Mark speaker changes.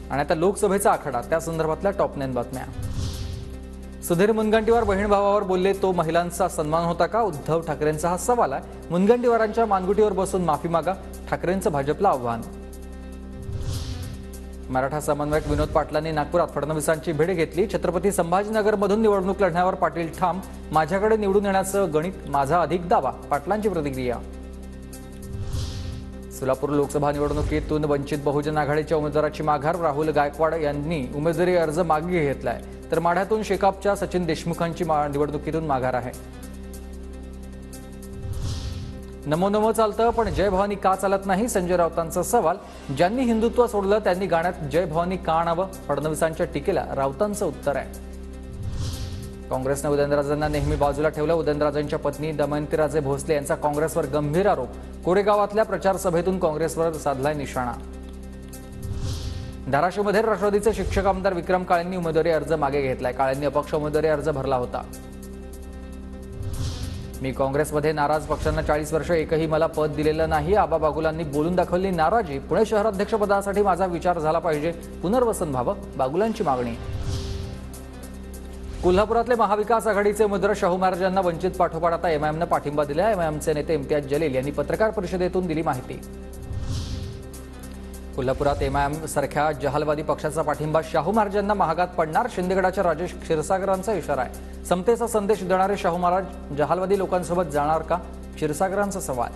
Speaker 1: आणि आता लोकसभेचा आखाडा, त्या संदर्भातल्या टॉप 9 बातम्या। सुधीर मुनगंटीवार बहीण भावावर बोलले तो महिलांचा सन्मान होता का? उद्धव ठाकरेंचा हा सवाल आहे। मुनगंटीवारांच्या मानगुटीवर बसून माफी मागा, ठाकरेंचं भाजपला आव्हान। मराठा समन्वयक विनोद पाटलांनी नागपुरात फडणवीसांची भेट घेतली। छत्रपती संभाजीनगरमधून निवडणूक लढण्यावर पाटील ठाम, माझ्याकडे निवडून येण्याचं गणित माझा अधिक दावा, पाटलांची प्रतिक्रिया। सोलापूर लोकसभा निवडणुकीतून वंचित बहुजन आघाडीच्या उमेदवाराची माघार, राहुल गायकवाड यांनी उमेदवारी अर्ज मागे घेतलाय, तर माढ्यातून शेकापच्या सचिन देशमुखांची निवडणुकीतून माघार आहे। नमो नमो चालतं पण जय भवानी का चालत नाही? संजय राऊतांचा सवाल। ज्यांनी हिंदुत्व सोडलं त्यांनी गाण्यात जय भवानी का आणावं? फडणवीसांच्या टीकेला राऊतांचं उत्तर आहे। काँग्रेसने उदयनराजेंना नेहमी बाजूला ठेवलं। उदयनराजेंच्या पत्नी दमयंतीराजे भोसले यांचा काँग्रेसवर गंभीर आरोप। कोरेगावातल्या प्रचार सभेतून काँग्रेसवर साधलाय निशाणा। धाराशिवमध्ये राष्ट्रवादीचे शिक्षक आमदार विक्रम काळेंनी उमेदवारी अर्ज मागे घेतलाय। काळेंनी अपक्ष उमेदवारी अर्ज भरला होता। मी काँग्रेसमध्ये नाराज, पक्षांना 40 वर्ष एकही मला पद दिलेलं नाही। आबा बागुलांनी बोलून दाखवली नाराजी। पुणे शहराध्यक्षपदासाठी माझा विचार झाला पाहिजे, पुनर्वसन व्हावं, बागुलांची मागणी। कोल्हापुरातले महाविकास आघाडीचे उमेदवार शाहू महाराज यांना वंचित पाठोपाठ आता एमआयएमनं पाठिंबा दिला। एमआयएमचे नेते इम्तियाज जलील यांनी पत्रकार परिषदेतून दिली माहिती। कोल्हापुरात एमआयएम सारख्या जहालवादी पक्षाचा पाठिंबा शाहू महाराज यांना महागात पडणार। शिंदेगडाच्या राजेश क्षीरसागरांचा इशारा आहे। समतेचा संदेश देणारे शाहू महाराज जहालवादी लोकांसोबत जाणार का? क्षीरसागरांचा सवाल।